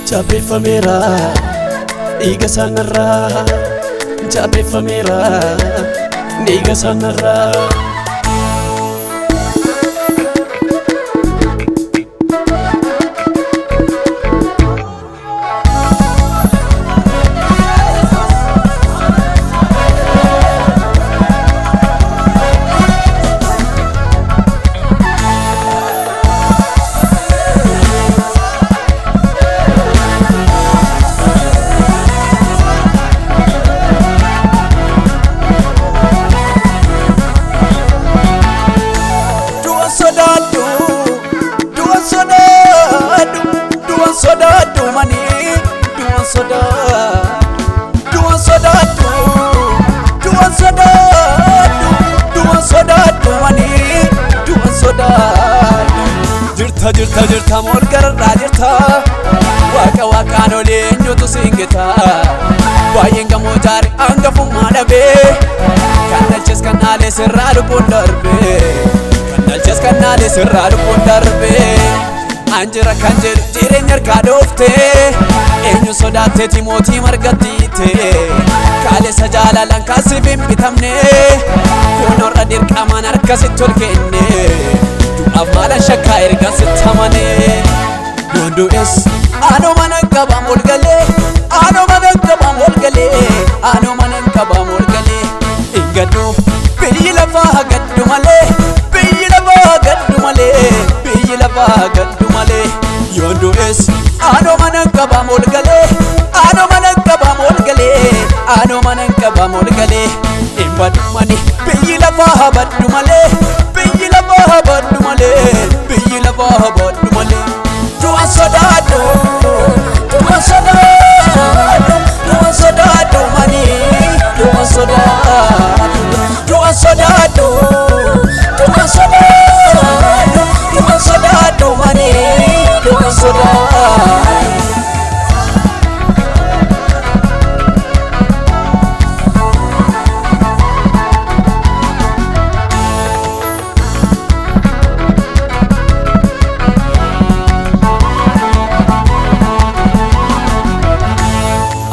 Chabeeffamera dhiiga sanarraa chabeeffamera dhiiga sanarraa. Jirta morgarra jirta Waqaan oleenyutu singita Baay'een gamoo jaari hangafummaa dhabee Kan dhalches kan dhaalee sirraa lubbuun darbee Kan dhalches kan dhaalee sirraa lubbuun darbee Anjira kan jedhu jireenya harkaa dhooftee Eenyu sodaatteeti mootii margattiite Kaalessa jaalalaan kaasiif hin bitamne Kunoorra dirqamaan harkasitti ol kenne Du'aaf maalan shakkaa erga sittamane Yoonduu es aanoo mana qabam ol galee Aanoo mana qabam ol galee Aanoo mana qabam ol galee Hin gaddu biyyi lafaa gaddu malee Biyyi lafaa gaddu malee Biyyi lafaa gaddu malee Yoonduu es aanoo mana qabam ol galee Aanoo mana qabam ol galee Aanoo mana qabam ol galee Hin baddu mani biyyi lafaa baddu malee Biyyi lafaa baddu malee Biyyi lafaa baddu malee Du'an sodaadhu Du'an sodaadhu Du'an sodaadhu mani Du'an sodaadhu Du'an sodaadhu Du'an sodaadhu Du'an sodaadhu mani Du'an sodaadhu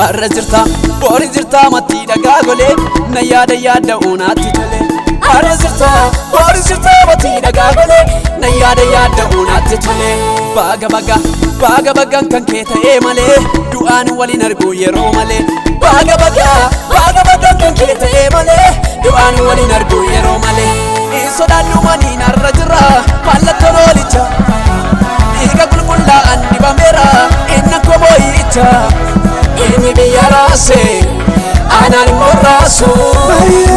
Arra jirta, boori jirta matti dhagaa golee Na yaada uunaatti tole Arra jirta, boori jirta matti dhagaa golee Na yaada uunaatti tole Baaga bagaan kan kee ta'ee malee Du'aan waliin argu yeroo malee Baaga bagaan kan kee ta'ee malee Du'aan waliin argu yeroo malee Hin sodaadhu maniin arra jira mallattoon oolicha Dhiiga qulqullaa'an dibameera inni akkoo boo'icha Inni biyya raasee aanaan morraasu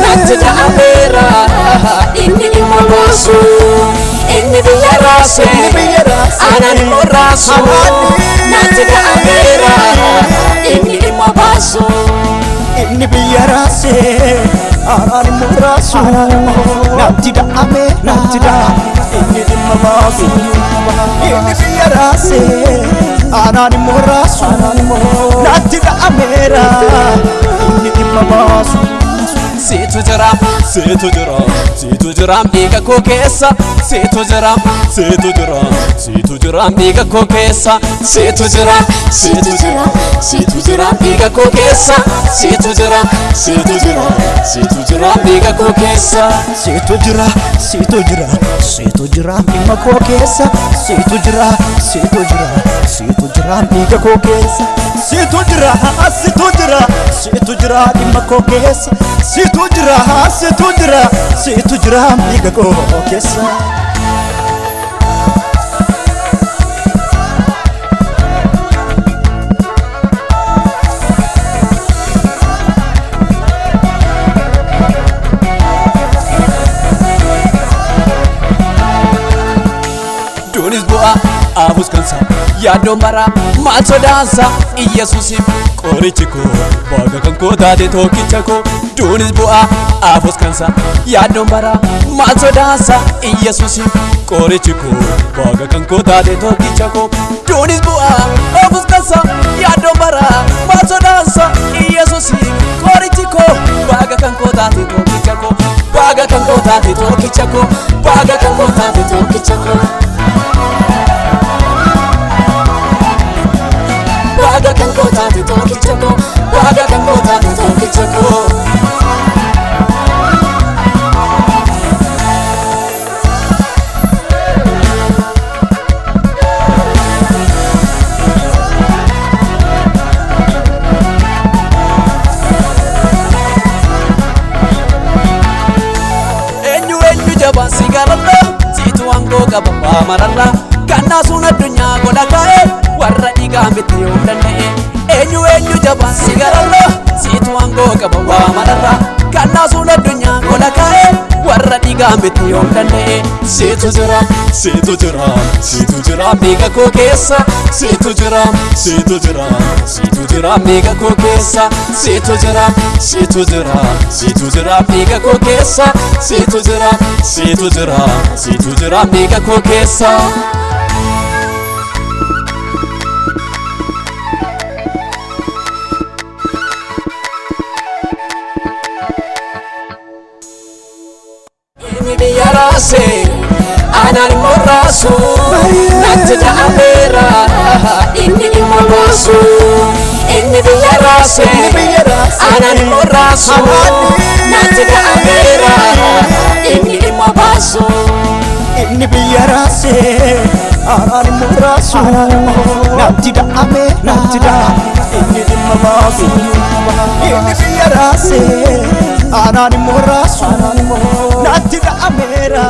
Natti da'ameera inni dhimma baasu Inni biyya raasee aanaan morraasu Natti da'ameera inni dhimma baasu Inni biyya raasee aanaan morraasu Natti da'ameera inni dhimma baasu Inni biyya raasee aanaan morraasu Natti da'ameera inni dhimma baasu Seetu jiraam dhiiga koo keessa Seetu jiraam dhiiga koo keessa Seetu jiraam dhiiga koo keessa Seetu jiraam dhiiga koo keessa Seetu jiraam dhimma koo keessa Seetu jiraam dhiiga koo keessa Seetu jiraam dhimma koo keessa Seetu jiraam dhiiga koo keessa Duunis bu'aa aabus kansa yaaddoon baraa maal sodaansa Iyyasuusiif qorichi koo Waaqa kan koo taate tokkicha koo Duunis bu'aa aabus kansa yaaddoon baraa maal sodaansa Iyyasuusiif qorichi koo Waaqa kan koo taate tokkicha koo Duunis bu'aa aabus kansa yaaddoon baraa maal sodaansa Iyyasuusiif qorichi koo Waaqa kan koo taate tokkicha koo Waaqa kan koo taate tokkicha koo Waaqa kan koo taate tokkicha koo qaba waa mararraa kannaasuun addunyaa godha kaa'e warra dhiigaan bitti yoo danda'e eenyu jabaan si gararraa siitu aangoo qaba waa mararraa kannaasuun addunyaa godha kaa'e warra dhiigaan bitti yoo danda'e siitu jira miiga koo keessa siitu jira miiga koo keessa siitu jira miiga koo keessa siitu jira miiga koo keessa. Inni biyya raasee aanaan morraasu natti da'ameera inni dhimma baasu. Inni biyya raasee aanaan morraasu natti da'ameera inni dhimma baasu. Inni biyya raasee aanaan morraasu natti da'ameera inni dhimma baasu. Inni biyya raasee aanaan morraasu natti da'ameera.